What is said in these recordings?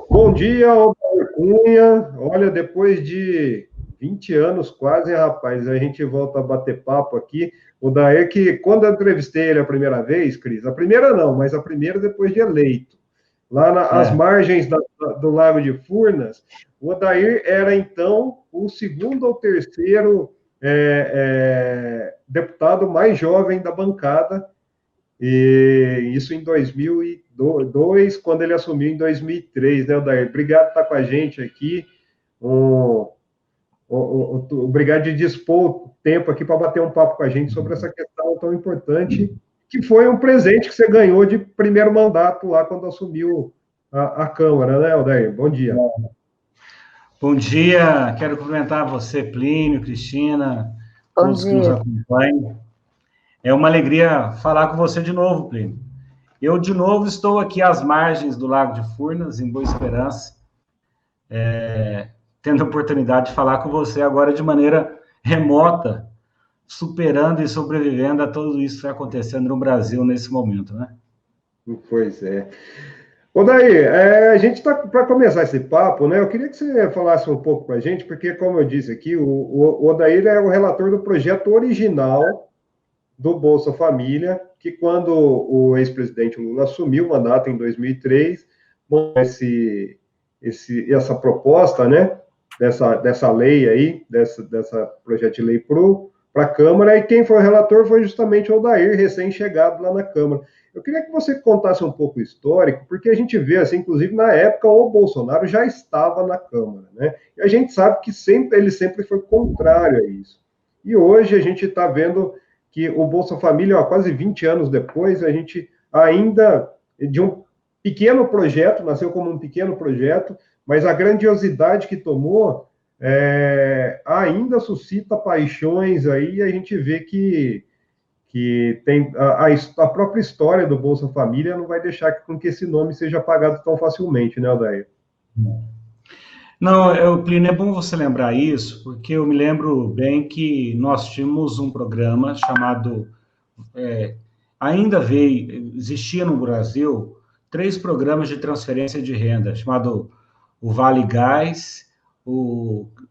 Bom dia, Alberto Cunha. Olha, depois de 20 anos quase, rapaz, a gente volta a bater papo aqui. O Daer, que quando eu entrevistei ele a primeira vez, Cris, a primeira não, mas a primeira depois de eleito, lá nas É, margens do Lago de Furnas, o Odair era então o segundo ou terceiro deputado mais jovem da bancada, e isso em 2002, quando ele assumiu em 2003, né, Odair? Obrigado por estar com a gente aqui. Um, obrigado de dispor o tempo aqui para bater um papo com a gente sobre essa questão tão importante, que foi um presente que você ganhou de primeiro mandato lá quando assumiu a Câmara, né, Odair? Bom dia. bom dia, quero cumprimentar você, Plínio, Cristina, Bom todos que nos dia. acompanham. É uma alegria falar com você de novo, Plínio. Eu, de novo, estou aqui às margens do Lago de Furnas, em Boa Esperança, tendo a oportunidade de falar com você agora de maneira remota, superando e sobrevivendo a tudo isso que está acontecendo no Brasil nesse momento, né? Pois é. Ô, Daí, a gente está para começar esse papo, né? Eu queria que você falasse um pouco para a gente, porque, como eu disse aqui, o Odair é o relator do projeto original do Bolsa Família, que quando o ex-presidente Lula assumiu o mandato em 2003, bom, essa proposta, né? Dessa lei aí, dessa projeto de lei para a Câmara, e quem foi o relator foi justamente o Odair, recém-chegado lá na Câmara. Eu queria que você contasse um pouco o histórico, porque a gente vê, assim, inclusive na época, o Bolsonaro já estava na Câmara, né? E a gente sabe que ele sempre foi contrário a isso. E hoje a gente está vendo que o Bolsa Família, ó, quase 20 anos depois, a gente ainda, de um pequeno projeto, nasceu como um pequeno projeto, mas a grandiosidade que tomou ainda suscita paixões aí, e a gente vê que tem a própria história do Bolsa Família não vai deixar com que esse nome seja apagado tão facilmente, né, Odair? Não, Plínio, é bom você lembrar isso, porque eu me lembro bem que nós tínhamos um programa chamado, ainda veio, existia no Brasil, 3 programas de transferência de renda, chamado o Vale Gás,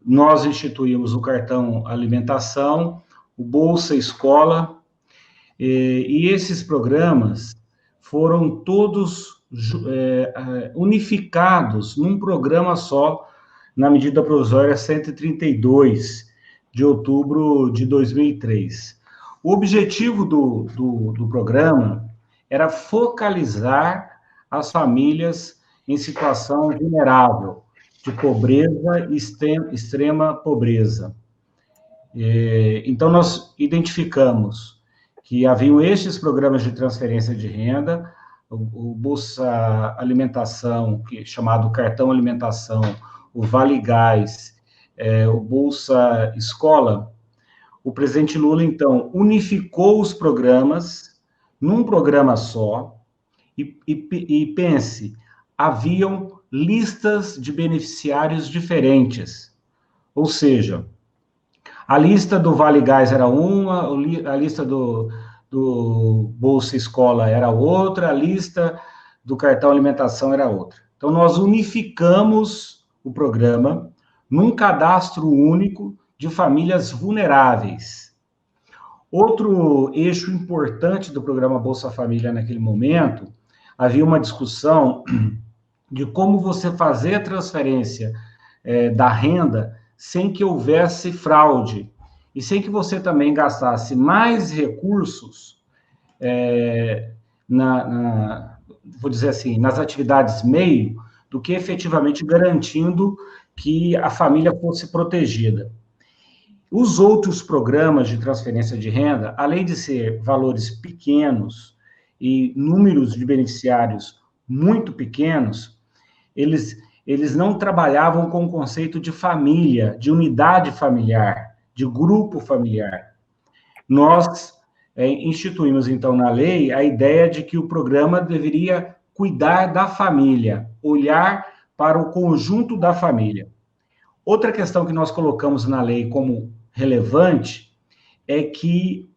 nós instituímos o cartão alimentação, o Bolsa Escola, e esses programas foram todos unificados num programa só, na medida provisória 132, de outubro de 2003. O objetivo do programa era focalizar as famílias em situação vulnerável, de pobreza e extrema pobreza. Então, nós identificamos que haviam estes programas de transferência de renda, o Bolsa Alimentação, que é chamado Cartão Alimentação, o Vale Gás, o Bolsa Escola. O presidente Lula, então, unificou os programas num programa só, e pense, haviam listas de beneficiários diferentes, ou seja, a lista do Vale Gás era uma, a lista do Bolsa Escola era outra, a lista do cartão alimentação era outra. Então, nós unificamos o programa num cadastro único de famílias vulneráveis. Outro eixo importante do programa Bolsa Família naquele momento, havia uma discussão de como você fazer a transferência da renda sem que houvesse fraude e sem que você também gastasse mais recursos vou dizer assim, nas atividades meio, do que efetivamente garantindo que a família fosse protegida. Os outros programas de transferência de renda, além de ser valores pequenos e números de beneficiários muito pequenos, eles não trabalhavam com o conceito de família, de unidade familiar, de grupo familiar. Nós instituímos, então, na lei, a ideia de que o programa deveria cuidar da família, olhar para o conjunto da família. Outra questão que nós colocamos na lei como relevante é que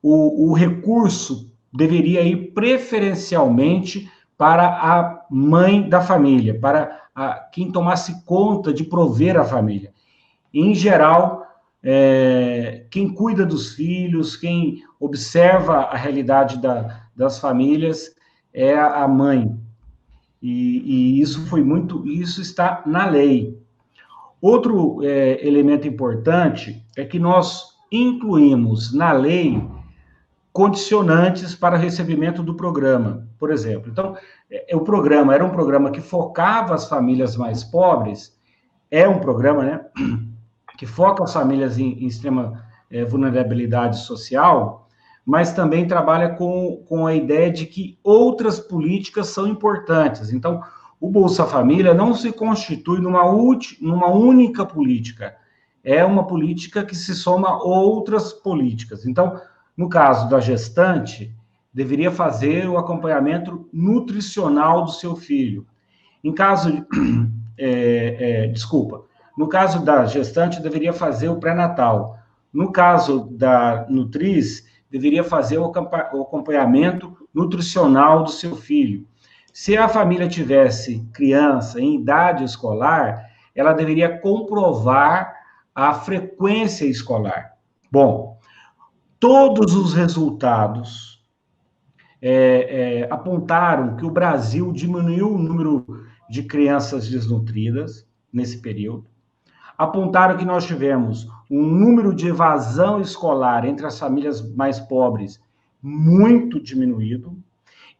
o recurso deveria ir preferencialmente para a mãe da família, para quem tomasse conta de prover a família. Em geral, quem cuida dos filhos, quem observa a realidade das famílias é a mãe. E isso está na lei. Outro elemento importante é que nós incluímos na lei condicionantes para recebimento do programa, por exemplo. Então, o programa era um programa que focava as famílias mais pobres, é um programa, né, que foca as famílias em extrema vulnerabilidade social, mas também trabalha com a ideia de que outras políticas são importantes. Então, o Bolsa Família não se constitui numa única política, é uma política que se soma a outras políticas. Então, no caso da gestante, deveria fazer o acompanhamento nutricional do seu filho. Em caso, no caso da gestante, deveria fazer o pré-natal. No caso da nutriz, deveria fazer o acompanhamento nutricional do seu filho. Se a família tivesse criança em idade escolar, ela deveria comprovar a frequência escolar. Bom, todos os resultados apontaram que o Brasil diminuiu o número de crianças desnutridas nesse período, apontaram que nós tivemos um número de evasão escolar entre as famílias mais pobres muito diminuído,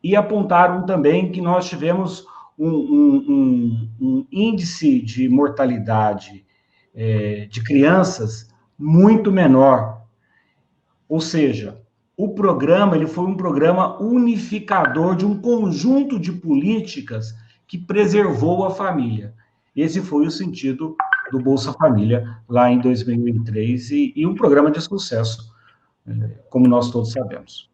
e apontaram também que nós tivemos um índice de mortalidade de crianças muito menor. Ou seja, o programa ele foi um programa unificador de um conjunto de políticas que preservou a família. Esse foi o sentido do Bolsa Família lá em 2003 e um programa de sucesso, como nós todos sabemos.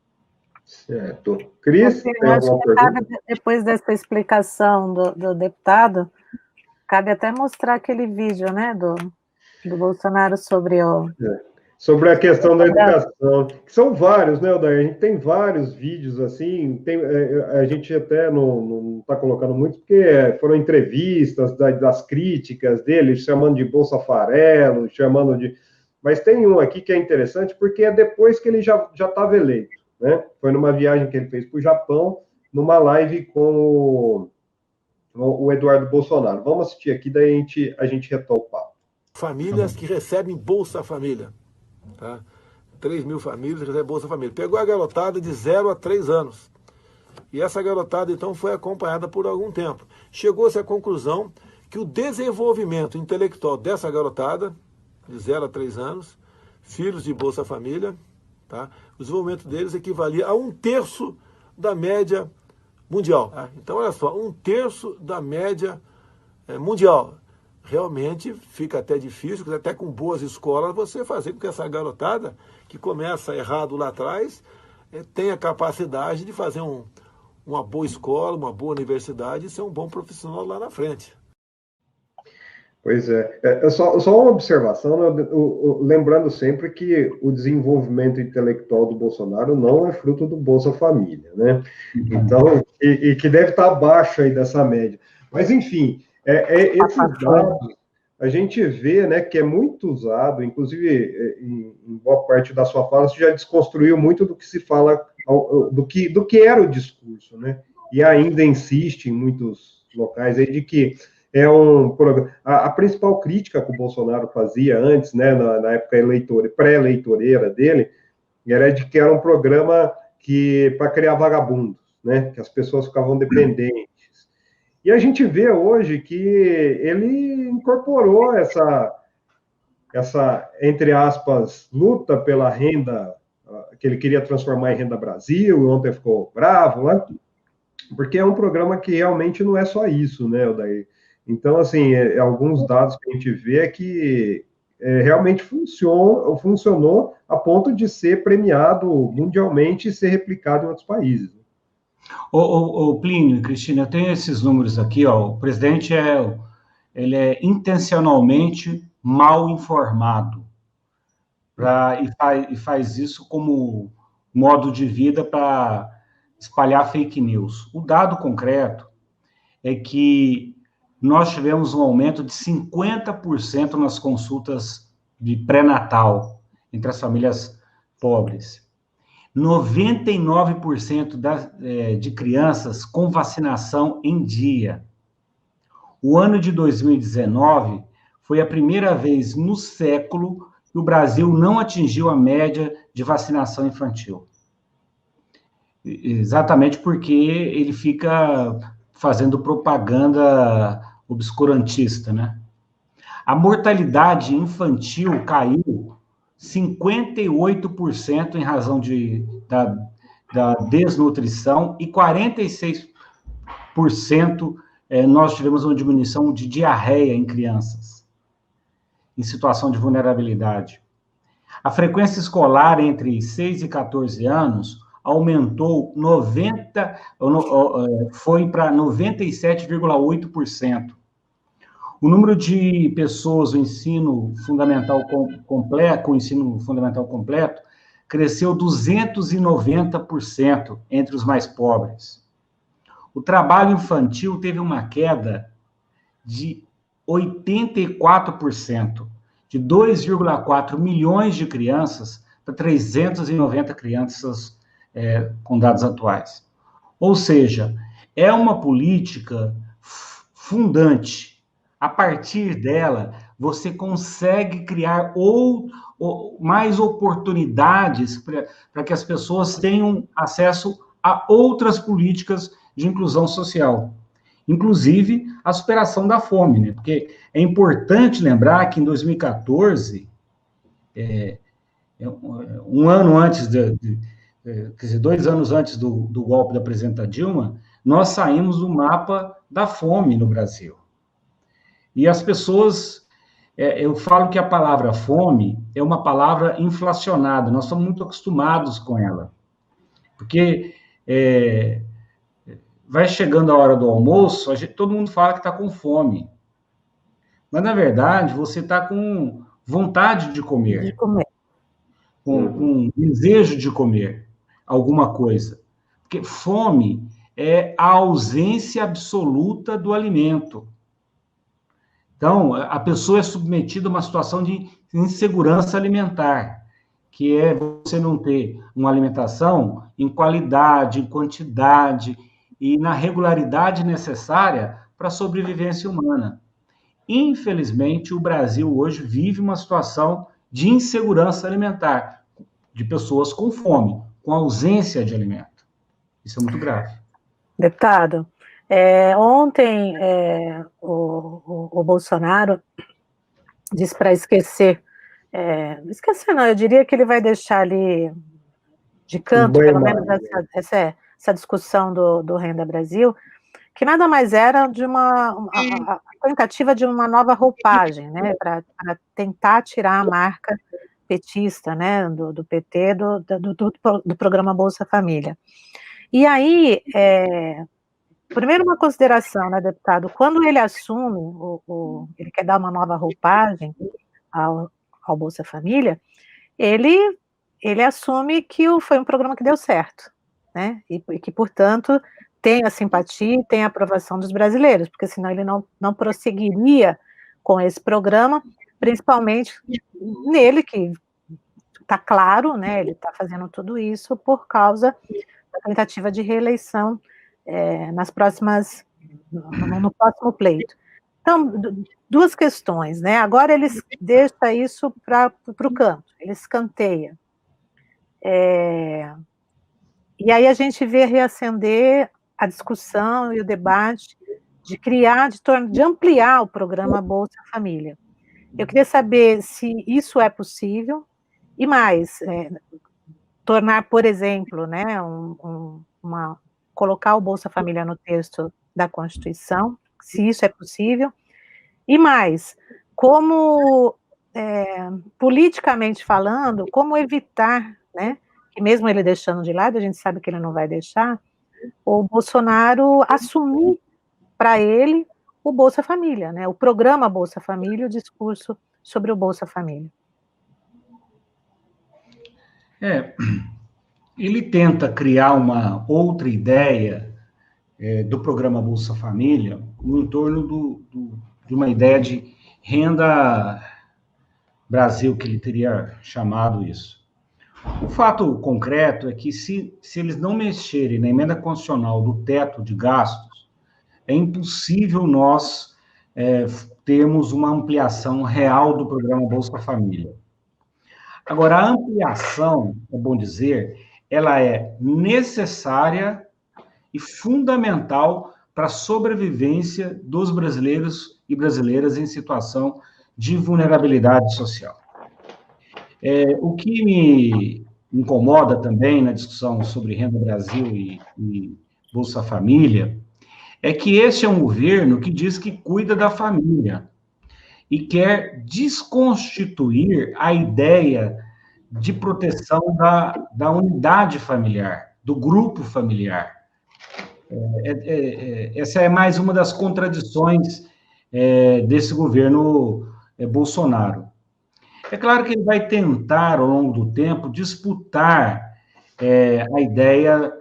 Certo. Cris, tem alguma pergunta? Depois dessa explicação do deputado, cabe até mostrar aquele vídeo, né, do Bolsonaro sobre o... Sobre a questão da educação, que são vários, né, Odair? A gente tem vários vídeos assim, a gente até não está colocando muito, porque foram entrevistas das críticas dele, chamando de Bolsa Farelo, chamando de... Mas tem um aqui que é interessante, porque é depois que ele já estava eleito, né? Foi numa viagem que ele fez para o Japão, numa live com o Eduardo Bolsonaro. Vamos assistir aqui, daí a gente retoma o papo. Famílias que recebem Bolsa Família. Tá? 3 mil famílias recebem Bolsa Família. Pegou a garotada de 0 a 3 anos. E essa garotada, então, foi acompanhada por algum tempo. Chegou-se à conclusão que o desenvolvimento intelectual dessa garotada, de 0 a 3 anos, filhos de Bolsa Família, tá? O desenvolvimento deles equivalia a 1/3 da média mundial. Tá? Então, olha só, 1/3 da média mundial. Realmente fica até difícil, até com boas escolas, você fazer com que essa garotada, que começa errado lá atrás, tenha capacidade de fazer uma boa escola, uma boa universidade e ser um bom profissional lá na frente. Pois é. Só uma observação, né? Lembrando sempre que o desenvolvimento intelectual do Bolsonaro não é fruto do Bolsa Família, né? Então, e que deve estar abaixo aí dessa média. Mas, enfim, esses dados, a gente vê, né, que é muito usado, inclusive, em boa parte da sua fala, você já desconstruiu muito do que se fala, do que era o discurso, né? E ainda insiste em muitos locais aí de que é um programa. A principal crítica que o Bolsonaro fazia antes, né, na época pré-eleitoreira dele, era de que era um programa para criar vagabundos, né, que as pessoas ficavam dependentes. E a gente vê hoje que ele incorporou essa entre aspas, luta pela renda, que ele queria transformar em Renda Brasil, e ontem ficou bravo, né? Porque é um programa que realmente não é só isso, né, Odair? Então, assim, alguns dados que a gente vê é que realmente funcionou a ponto de ser premiado mundialmente e ser replicado em outros países. Ô Plínio e Cristina, eu tenho esses números aqui, ó. O presidente ele é intencionalmente mal informado e faz isso como modo de vida para espalhar fake news. O dado concreto é que nós tivemos um aumento de 50% nas consultas de pré-natal entre as famílias pobres. 99% de crianças com vacinação em dia. O ano de 2019 foi a primeira vez no século que o Brasil não atingiu a média de vacinação infantil. Exatamente porque ele fica fazendo propaganda obscurantista, né? A mortalidade infantil caiu 58% em razão da desnutrição e 46% nós tivemos uma diminuição de diarreia em crianças, em situação de vulnerabilidade. A frequência escolar entre 6 e 14 anos aumentou foi para 97,8%. O número de pessoas no ensino fundamental completo, com ensino fundamental completo, cresceu 290% entre os mais pobres. O trabalho infantil teve uma queda de 84%, de 2,4 milhões de crianças para 390 crianças com dados atuais. Ou seja, é uma política fundante. A partir dela, você consegue criar mais oportunidades para que as pessoas tenham acesso a outras políticas de inclusão social, inclusive a superação da fome, né? Porque é importante lembrar que em 2014, um ano antes, quer dizer, 2 anos antes do golpe da presidenta Dilma, nós saímos do mapa da fome no Brasil. E as pessoas, eu falo que a palavra fome é uma palavra inflacionada, nós estamos muito acostumados com ela, porque vai chegando a hora do almoço, todo mundo fala que está com fome. Mas, na verdade, você está com vontade de comer. De comer. Com desejo de comer alguma coisa. Porque fome é a ausência absoluta do alimento. Então, a pessoa é submetida a uma situação de insegurança alimentar, que é você não ter uma alimentação em qualidade, em quantidade e na regularidade necessária para a sobrevivência humana. Infelizmente, o Brasil hoje vive uma situação de insegurança alimentar, de pessoas com fome, com ausência de alimento. Isso é muito grave. Deputado, ontem o Bolsonaro disse para esquecer, esquecer não, eu diria que ele vai deixar ali de canto, pelo menos essa discussão do Renda Brasil, que nada mais era de a tentativa de uma nova roupagem, né, para tentar tirar a marca petista, né, do PT, do programa Bolsa Família. E aí, primeiro uma consideração, né, deputado, quando ele assume, ele quer dar uma nova roupagem ao Bolsa Família, ele assume que foi um programa que deu certo, né, e que, portanto, tem a simpatia e tem a aprovação dos brasileiros, porque senão ele não prosseguiria com esse programa, principalmente nele, que está claro, né, ele está fazendo tudo isso por causa da tentativa de reeleição no próximo pleito. Então, 2 questões, né, agora ele deixa isso para o canto, ele escanteia. E aí a gente vê reacender a discussão e o debate de criar, de ampliar o programa Bolsa Família. Eu queria saber se isso é possível, e mais, tornar, por exemplo, né, colocar o Bolsa Família no texto da Constituição, se isso é possível, e mais, como, politicamente falando, como evitar, né, que mesmo ele deixando de lado, a gente sabe que ele não vai deixar, o Bolsonaro assumir para ele o Bolsa Família, né, o programa Bolsa Família, o discurso sobre o Bolsa Família. ele tenta criar uma outra ideia do programa Bolsa Família no entorno de uma ideia de renda Brasil, que ele teria chamado isso. O fato concreto é que se eles não mexerem na emenda constitucional do teto de gastos, é impossível nós termos uma ampliação real do programa Bolsa Família. Agora, a ampliação, é bom dizer, ela é necessária e fundamental para a sobrevivência dos brasileiros e brasileiras em situação de vulnerabilidade social. O que me incomoda também na discussão sobre Renda Brasil e Bolsa Família é que esse é um governo que diz que cuida da família e quer desconstituir a ideia de proteção da unidade familiar, do grupo familiar. Essa é mais uma das contradições desse governo Bolsonaro. É claro que ele vai tentar, ao longo do tempo, disputar a ideia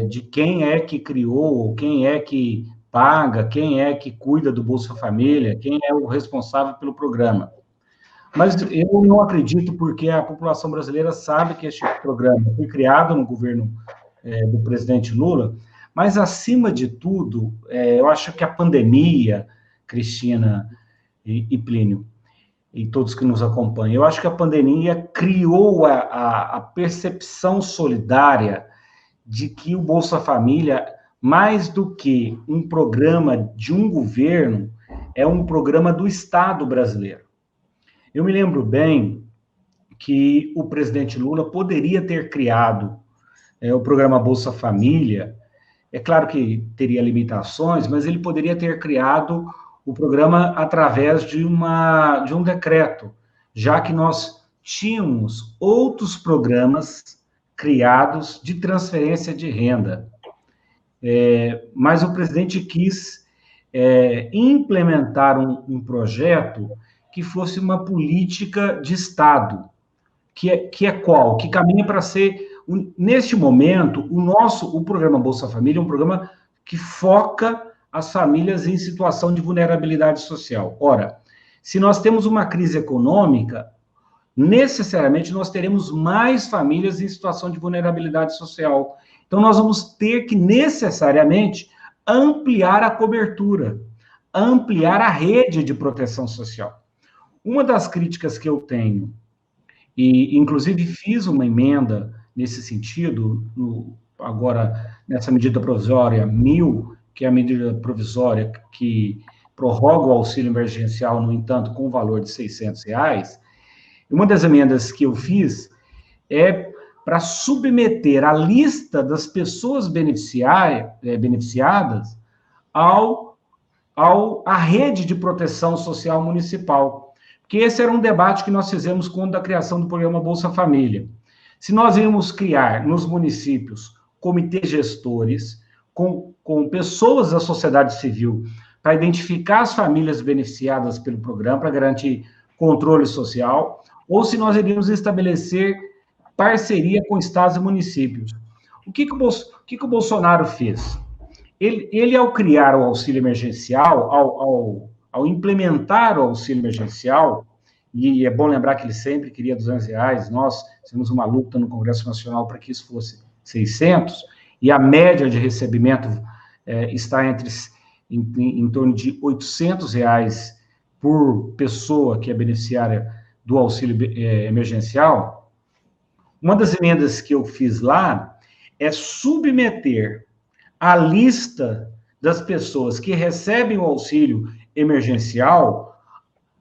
de quem é que criou, quem é que paga, quem é que cuida do Bolsa Família, quem é o responsável pelo programa. Mas eu não acredito, porque a população brasileira sabe que este programa foi criado no governo do presidente Lula, mas, acima de tudo, eu acho que a pandemia, Cristina e Plínio, e todos que nos acompanham, eu acho que a pandemia criou a percepção solidária de que o Bolsa Família, mais do que um programa de um governo, é um programa do Estado brasileiro. Eu me lembro bem que o presidente Lula poderia ter criado o programa Bolsa Família. É claro que teria limitações, mas ele poderia ter criado o programa através de um decreto, já que nós tínhamos outros programas criados de transferência de renda. Mas o presidente quis implementar um projeto que fosse uma política de Estado, que é qual? Que caminha para ser, neste momento, o programa Bolsa Família é um programa que foca as famílias em situação de vulnerabilidade social. Ora, se nós temos uma crise econômica, necessariamente nós teremos mais famílias em situação de vulnerabilidade social. Então, nós vamos ter que, necessariamente, ampliar a cobertura, ampliar a rede de proteção social. Uma das críticas que eu tenho, e inclusive fiz uma emenda nesse sentido, agora nessa medida provisória 1000, que é a medida provisória que prorroga o auxílio emergencial, no entanto, com o valor de R$600, uma das emendas que eu fiz é para submeter a lista das pessoas beneficiadas à rede de proteção social municipal. Porque esse era um debate que nós fizemos quando a criação do programa Bolsa Família. Se nós íamos criar nos municípios comitês gestores, com pessoas da sociedade civil, para identificar as famílias beneficiadas pelo programa, para garantir controle social, ou se nós iríamos estabelecer parceria com estados e municípios. O que o Bolsonaro fez? Ele, ao criar o auxílio emergencial, ao implementar o auxílio emergencial, e é bom lembrar que ele sempre queria R$200, nós fizemos uma luta no Congresso Nacional para que isso fosse 600, e a média de recebimento está em torno de R$800 por pessoa que é beneficiária do auxílio emergencial. Uma das emendas que eu fiz lá é submeter a lista das pessoas que recebem o auxílio emergencial,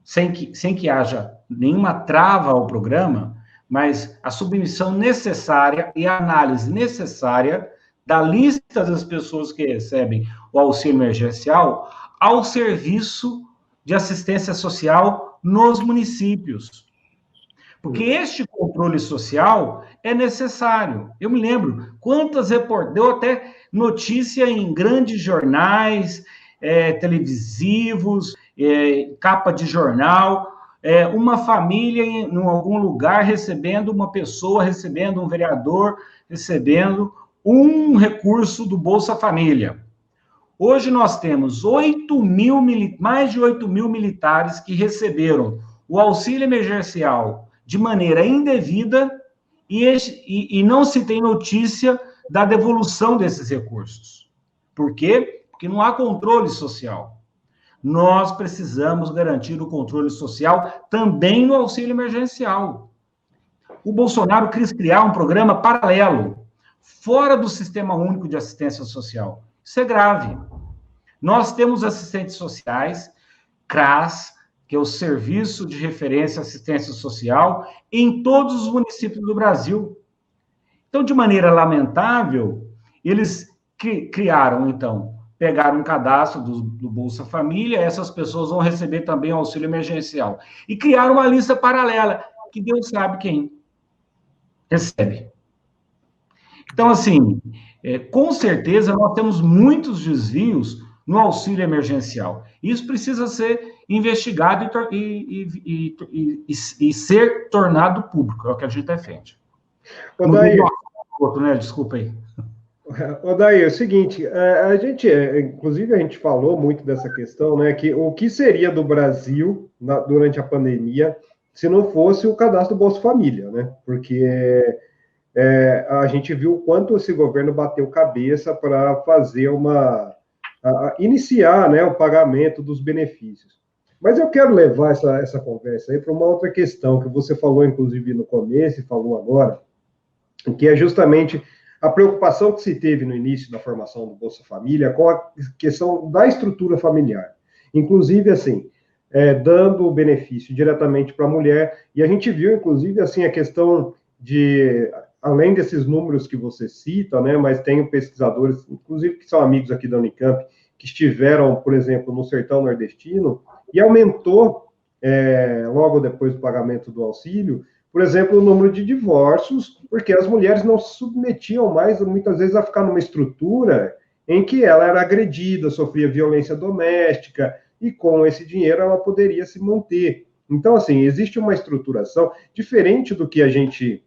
sem que haja nenhuma trava ao programa, mas a submissão necessária e a análise necessária da lista das pessoas que recebem o auxílio emergencial ao serviço de assistência social nos municípios. Porque este controle social é necessário. Eu me lembro quantas reportagens, deu até notícia em grandes jornais televisivos, capa de jornal, uma família em algum lugar recebendo uma pessoa, recebendo um vereador, recebendo um recurso do Bolsa Família. Hoje nós temos mais de 8 mil militares que receberam o auxílio emergencial de maneira indevida e não se tem notícia da devolução desses recursos. Por quê? Porque não há controle social. Nós precisamos garantir o controle social também no auxílio emergencial. O Bolsonaro quis criar um programa paralelo, fora do Sistema Único de Assistência Social. Isso é grave. Nós temos assistentes sociais, CRAS, que é o Serviço de Referência à Assistência Social, em todos os municípios do Brasil. Então, de maneira lamentável, eles criaram, então, pegaram um cadastro do Bolsa Família, essas pessoas vão receber também o auxílio emergencial. E criaram uma lista paralela, que Deus sabe quem recebe. Então, assim, com certeza nós temos muitos desvios no auxílio emergencial. Isso precisa ser investigado e ser tornado público, é o que a gente defende. Odair, outro, né? Desculpa aí. Odair, é o seguinte, inclusive a gente falou muito dessa questão, né, que o que seria do Brasil durante a pandemia se não fosse o cadastro do Bolsa Família, né, porque a gente viu o quanto esse governo bateu cabeça para fazer iniciar, né, o pagamento dos benefícios. Mas eu quero levar essa conversa aí para uma outra questão que você falou, inclusive, no começo e falou agora, que é justamente a preocupação que se teve no início da formação do Bolsa Família com a questão da estrutura familiar. Inclusive, assim, dando o benefício diretamente para a mulher, e a gente viu, inclusive, assim, a questão de, além desses números que você cita, né, mas tem pesquisadores, inclusive que são amigos aqui da Unicamp, que estiveram, por exemplo, no sertão nordestino, e aumentou, logo depois do pagamento do auxílio, por exemplo, o número de divórcios, porque as mulheres não se submetiam mais, muitas vezes, a ficar numa estrutura em que ela era agredida, sofria violência doméstica, e com esse dinheiro ela poderia se manter. Então, assim, existe uma estruturação diferente do que a gente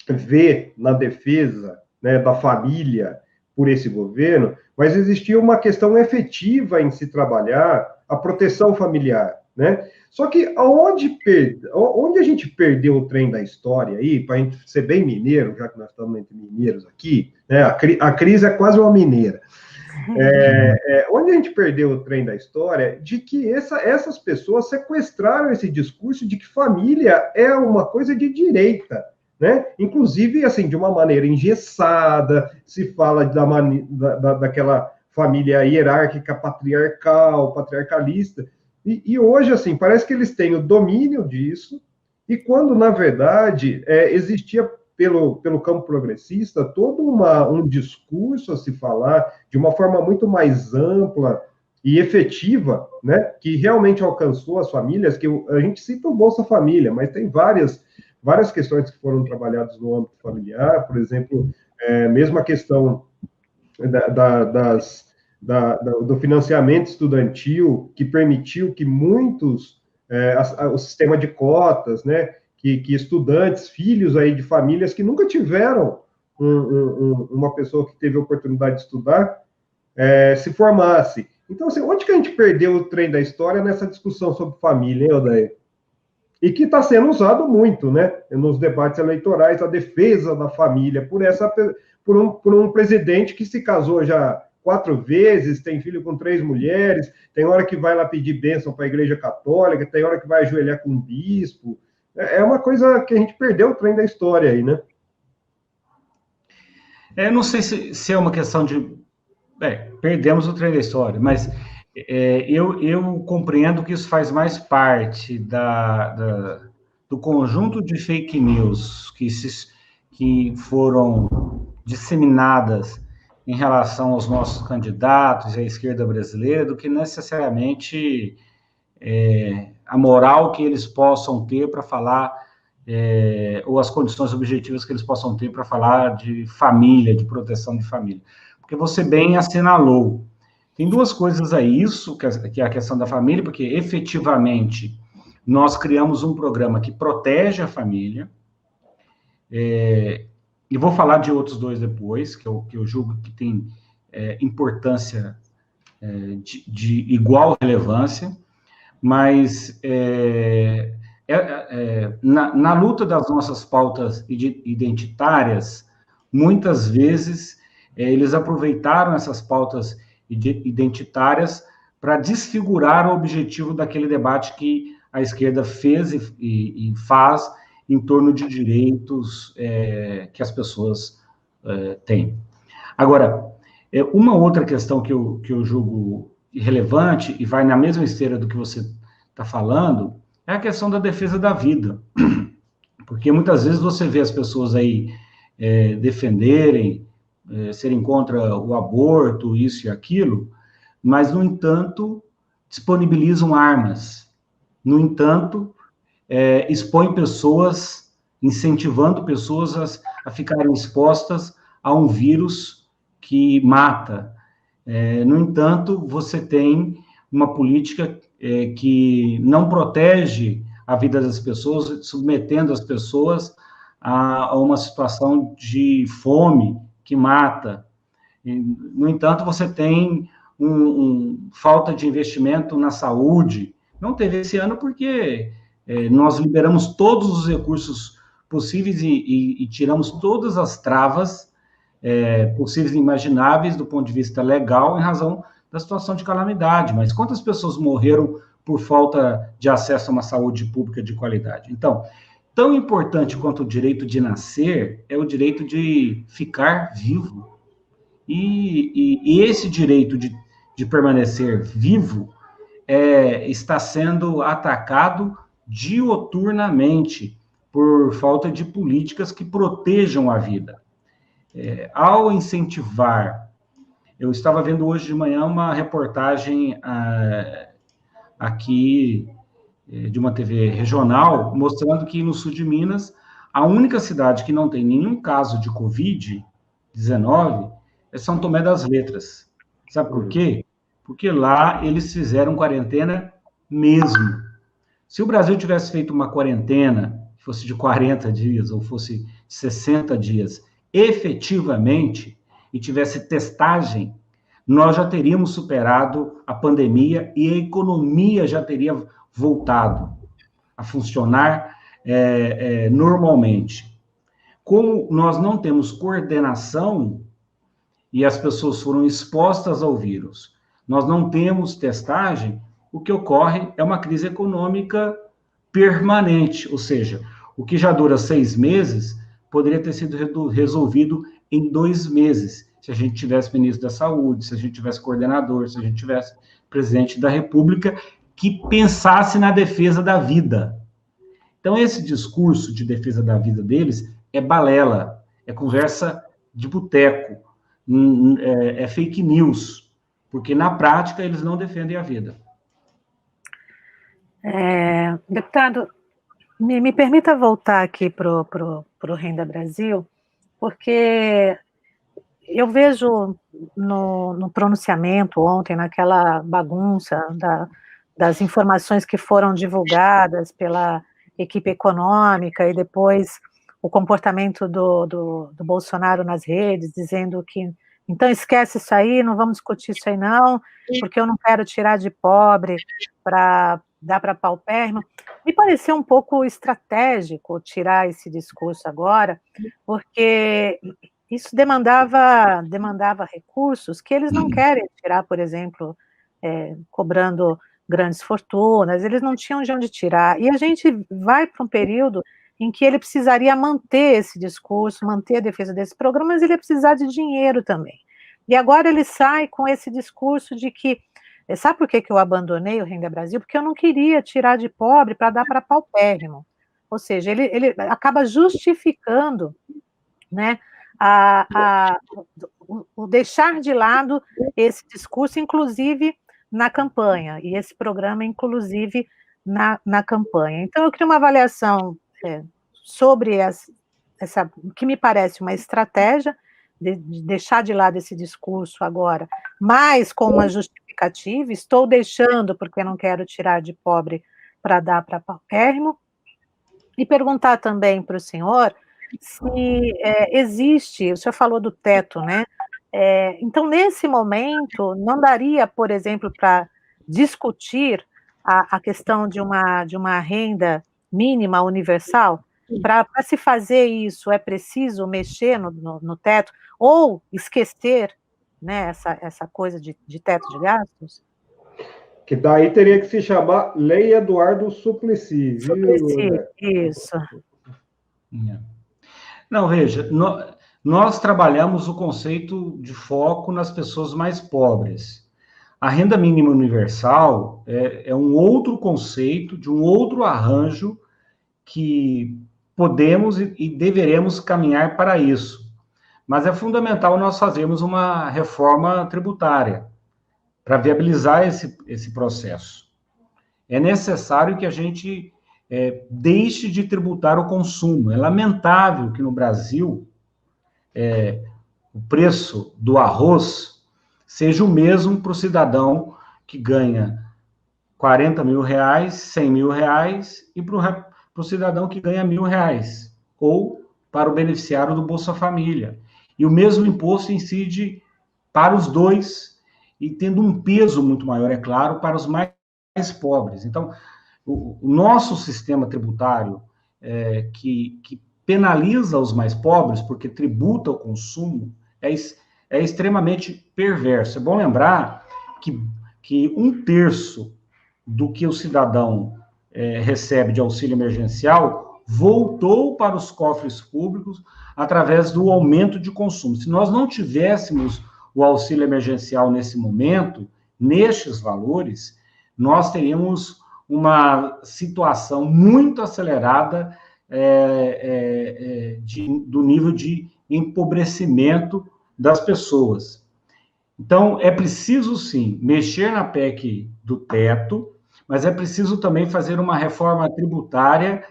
vê na defesa, né, da família por esse governo, mas existia uma questão efetiva em se trabalhar a proteção familiar, né? Só que onde a gente perdeu o trem da história aí, para a gente ser bem mineiro, já que nós estamos entre mineiros aqui, né? A Cris é quase uma mineira. Onde a gente perdeu o trem da história de que essas pessoas sequestraram esse discurso de que família é uma coisa de direita, né? Inclusive, assim, de uma maneira engessada, se fala daquela família hierárquica, patriarcalista, e hoje, assim, parece que eles têm o domínio disso, e quando, na verdade, existia pelo campo progressista todo um discurso a se falar de uma forma muito mais ampla e efetiva, né, que realmente alcançou as famílias, que a gente cita o Bolsa Família, mas tem várias questões que foram trabalhadas no âmbito familiar, por exemplo, mesmo a questão do financiamento estudantil, que permitiu que muitos, o sistema de cotas, né, que estudantes, filhos aí de famílias que nunca tiveram uma pessoa que teve a oportunidade de estudar, se formasse. Então, assim, onde que a gente perdeu o trem da história nessa discussão sobre família, hein, Odair? E que está sendo usado muito, né, nos debates eleitorais, a defesa da família, por um presidente que se casou já 4 vezes, tem filho com 3 mulheres, tem hora que vai lá pedir bênção para a Igreja Católica, tem hora que vai ajoelhar com um bispo. É uma coisa que a gente perdeu o trem da história aí, né? Não sei se é uma questão de... perdemos o trem da história, mas eu compreendo que isso faz mais parte do conjunto de fake news que foram disseminadas em relação aos nossos candidatos e à esquerda brasileira, do que necessariamente a moral que eles possam ter para falar, ou as condições objetivas que eles possam ter para falar de família, de proteção de família. Porque você bem assinalou. Tem 2 coisas aí, isso, que é a questão da família, porque efetivamente nós criamos um programa que protege a família, e vou falar de outros dois depois, que eu julgo que tem importância de igual relevância, mas na luta das nossas pautas identitárias, muitas vezes eles aproveitaram essas pautas identitárias para desfigurar o objetivo daquele debate que a esquerda fez e faz em torno de direitos que as pessoas têm. Agora, uma outra questão que eu julgo relevante, e vai na mesma esteira do que você está falando, é a questão da defesa da vida. Porque muitas vezes você vê as pessoas aí defenderem, serem contra o aborto, isso e aquilo, mas, no entanto, disponibilizam armas. No entanto, expõem pessoas, incentivando pessoas a ficarem expostas a um vírus que mata. No entanto, você tem uma política que não protege a vida das pessoas, submetendo as pessoas a uma situação de fome que mata. No entanto, você tem falta de investimento na saúde. Não teve esse ano porque nós liberamos todos os recursos possíveis e tiramos todas as travas possíveis e imagináveis do ponto de vista legal em razão da situação de calamidade. Mas quantas pessoas morreram por falta de acesso a uma saúde pública de qualidade? Então, tão importante quanto o direito de nascer é o direito de ficar vivo. E esse direito de permanecer vivo está sendo atacado diuturnamente por falta de políticas que protejam a vida. Ao incentivar, eu estava vendo hoje de manhã uma reportagem aqui de uma TV regional, mostrando que no sul de Minas, a única cidade que não tem nenhum caso de Covid-19 é São Tomé das Letras. Sabe por quê? Porque lá eles fizeram quarentena mesmo. Se o Brasil tivesse feito uma quarentena, fosse de 40 dias ou fosse de 60 dias, efetivamente, e tivesse testagem, nós já teríamos superado a pandemia e a economia já teria voltado a funcionar normalmente. Como nós não temos coordenação e as pessoas foram expostas ao vírus, nós não temos testagem, o que ocorre é uma crise econômica permanente, ou seja, o que já dura 6 meses poderia ter sido resolvido em 2 meses, se a gente tivesse ministro da Saúde, se a gente tivesse coordenador, se a gente tivesse presidente da República que pensasse na defesa da vida. Então, esse discurso de defesa da vida deles é balela, é conversa de boteco, é fake news, porque na prática eles não defendem a vida. Deputado, me permita voltar aqui para o Renda Brasil, porque eu vejo no pronunciamento ontem, naquela bagunça das informações que foram divulgadas pela equipe econômica e depois o comportamento do Bolsonaro nas redes, dizendo que então esquece isso aí, não vamos discutir isso aí não, porque eu não quero tirar de pobre para dar para paupérrimo. Me pareceu um pouco estratégico tirar esse discurso agora, porque isso demandava recursos que eles não querem tirar, por exemplo, cobrando grandes fortunas, eles não tinham de onde tirar. E a gente vai para um período em que ele precisaria manter esse discurso, manter a defesa desse programa, mas ele ia precisar de dinheiro também. E agora ele sai com esse discurso de que, sabe por que eu abandonei o Renda Brasil? Porque eu não queria tirar de pobre para dar para paupérrimo. Ou seja, ele acaba justificando, né, o deixar de lado esse discurso, inclusive na campanha, e esse programa, inclusive, na campanha. Então, eu queria uma avaliação sobre essa, que me parece uma estratégia de deixar de lado esse discurso agora, mas com uma justificativa, estou deixando porque não quero tirar de pobre para dar para paupérrimo, e perguntar também para o senhor se existe, o senhor falou do teto, né? Então, nesse momento, não daria, por exemplo, para discutir a questão de uma renda mínima universal? Para se fazer isso, é preciso mexer no teto, ou esquecer, né, essa coisa de teto de gastos? Que daí teria que se chamar Lei Eduardo Suplicy, viu, Suplicy, né? isso. Não, veja, nós trabalhamos o conceito de foco nas pessoas mais pobres. A renda mínima universal é um outro conceito, de um outro arranjo que podemos e deveremos caminhar para isso. Mas é fundamental nós fazermos uma reforma tributária para viabilizar esse processo. É necessário que a gente deixe de tributar o consumo. É lamentável que no Brasil o preço do arroz seja o mesmo para o cidadão que ganha 40 mil reais, 100 mil reais, e para o cidadão que ganha R$1.000, ou para o beneficiário do Bolsa Família. E o mesmo imposto incide para os dois, e tendo um peso muito maior, é claro, para os mais pobres. Então, o nosso sistema tributário, que penaliza os mais pobres, porque tributa o consumo, é extremamente perverso. É bom lembrar que 1/3 do que o cidadão recebe de auxílio emergencial voltou para os cofres públicos através do aumento de consumo. Se nós não tivéssemos o auxílio emergencial nesse momento, nestes valores, nós teríamos uma situação muito acelerada do nível de empobrecimento das pessoas. Então, é preciso, sim, mexer na PEC do teto, mas é preciso também fazer uma reforma tributária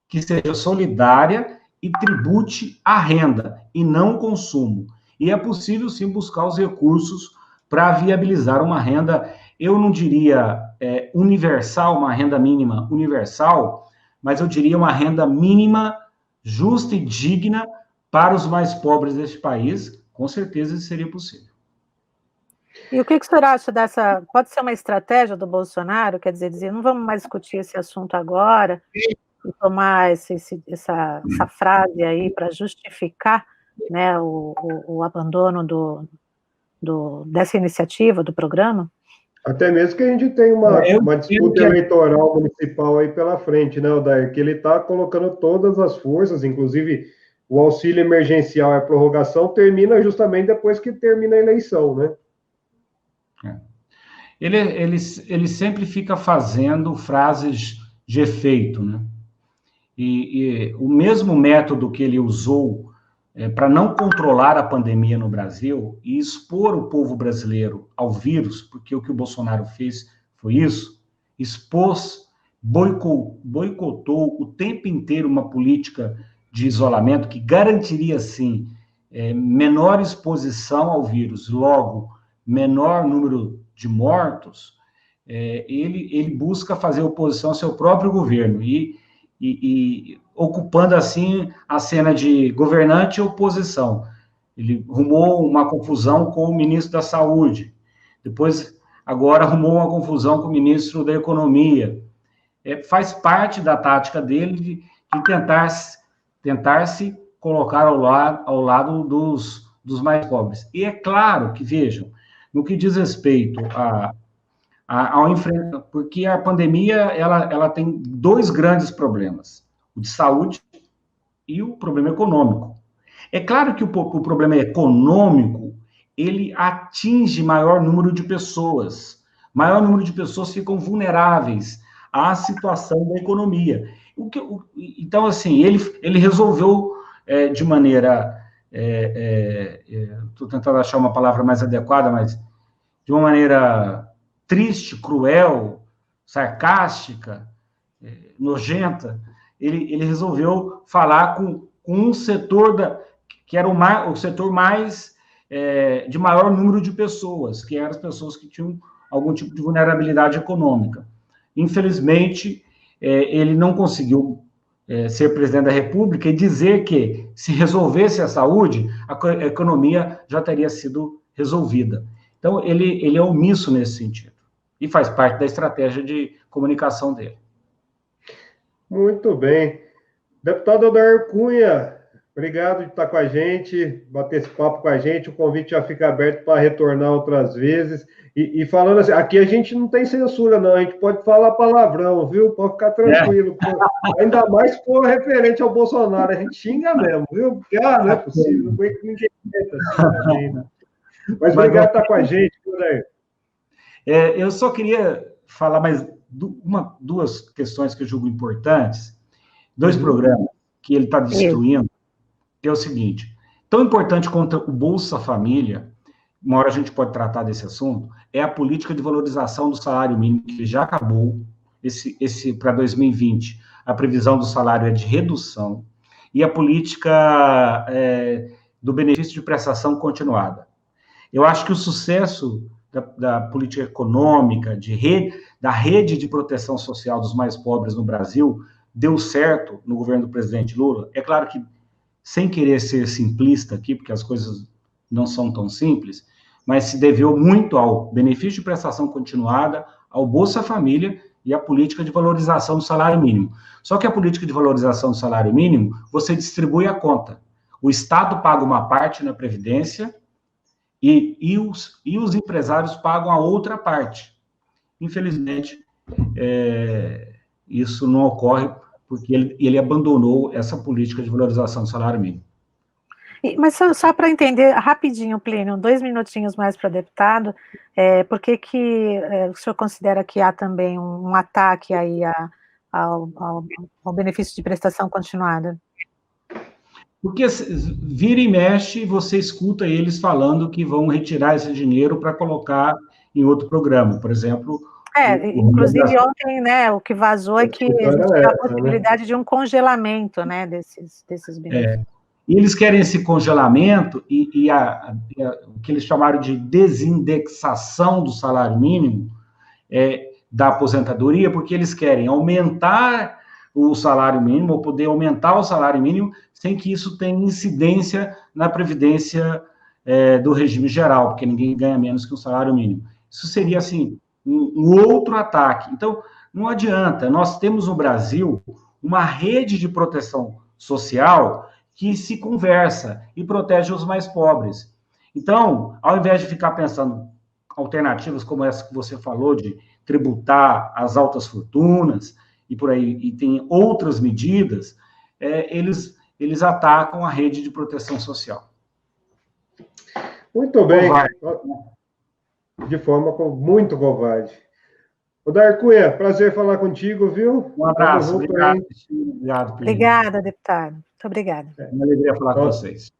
que seja solidária e tribute a renda, e não o consumo. E é possível, sim, buscar os recursos para viabilizar uma renda, eu não diria universal, uma renda mínima universal, mas eu diria uma renda mínima justa e digna para os mais pobres deste país. Com certeza isso seria possível. E o que o senhor acha dessa... Pode ser uma estratégia do Bolsonaro, quer dizer, não vamos mais discutir esse assunto agora, e tomar essa frase aí para justificar, né, o abandono dessa iniciativa, do programa? Até mesmo que a gente tem uma disputa eleitoral municipal aí pela frente, né, Odair? Que ele está colocando todas as forças, inclusive o auxílio emergencial e a prorrogação termina justamente depois que termina a eleição, né? Ele sempre fica fazendo frases de efeito, né? E o mesmo método que ele usou para não controlar a pandemia no Brasil e expor o povo brasileiro ao vírus, porque o que o Bolsonaro fez foi isso, expôs, boicotou o tempo inteiro uma política de isolamento que garantiria, sim, menor exposição ao vírus, logo, menor número de mortos. Ele busca fazer oposição ao seu próprio governo e ocupando, assim, a cena de governante e oposição. Ele arrumou uma confusão com o ministro da Saúde, depois, agora, arrumou uma confusão com o ministro da Economia. Faz parte da tática dele de tentar se colocar ao lado dos mais pobres. E é claro que, vejam, no que diz respeito ao enfrentamento, porque a pandemia ela tem dois grandes problemas, o de saúde e o problema econômico. É claro que o problema econômico, ele atinge maior número de pessoas ficam vulneráveis à situação da economia. Então, assim, ele resolveu de maneira, estou tentando achar uma palavra mais adequada, mas de uma maneira triste, cruel, sarcástica, nojenta, ele resolveu falar com um setor que era o setor mais de maior número de pessoas, que eram as pessoas que tinham algum tipo de vulnerabilidade econômica. Infelizmente, ele não conseguiu ser presidente da República e dizer que, se resolvesse a saúde, a economia já teria sido resolvida. Então, ele é omisso nesse sentido, e faz parte da estratégia de comunicação dele. Muito bem. Deputado Odair Cunha, obrigado de estar com a gente, bater esse papo com a gente, o convite já fica aberto para retornar outras vezes. E falando assim, aqui a gente não tem censura, não, a gente pode falar palavrão, viu? Pode ficar tranquilo. Ainda mais se for referente ao Bolsonaro, a gente xinga mesmo, viu? Porque, não é possível, não foi que ninguém tenta assim, né? Mas obrigado por estar com a gente, Odair. Eu só queria falar mais duas questões que eu julgo importantes, dois programas que ele está destruindo, que é o seguinte: tão importante quanto o Bolsa Família, uma hora a gente pode tratar desse assunto, é a política de valorização do salário mínimo, que já acabou, para 2020, a previsão do salário é de redução, e a política do benefício de prestação continuada. Eu acho que o sucesso da política econômica, da rede de proteção social dos mais pobres no Brasil, deu certo no governo do presidente Lula. É claro que, sem querer ser simplista aqui, porque as coisas não são tão simples, mas se deveu muito ao benefício de prestação continuada, ao Bolsa Família e à política de valorização do salário mínimo. Só que a política de valorização do salário mínimo, você distribui a conta. O Estado paga uma parte na Previdência e os empresários pagam a outra parte. Infelizmente, isso não ocorre porque ele abandonou essa política de valorização do salário mínimo. Mas só para entender rapidinho, Plínio, 2 minutinhos mais para deputado, por que o senhor considera que há também um ataque aí ao benefício de prestação continuada? Porque vira e mexe, você escuta eles falando que vão retirar esse dinheiro para colocar em outro programa, por exemplo. Inclusive ontem, né, o que vazou é que existe a possibilidade de um congelamento, né, desses benefícios. E eles querem esse congelamento e o que eles chamaram de desindexação do salário mínimo da aposentadoria, porque eles querem aumentar o salário mínimo, ou poder aumentar o salário mínimo, sem que isso tenha incidência na previdência do regime geral, porque ninguém ganha menos que um salário mínimo. Isso seria, assim, um outro ataque. Então, não adianta. Nós temos no Brasil uma rede de proteção social que se conversa e protege os mais pobres. Então, ao invés de ficar pensando alternativas como essa que você falou, de tributar as altas fortunas e por aí, e tem outras medidas, eles atacam a rede de proteção social. Muito bem. De forma muito covarde. Odair Cunha, prazer falar contigo, viu? Um abraço. Obrigado, obrigada, deputado. Muito obrigada. É uma alegria falar com vocês.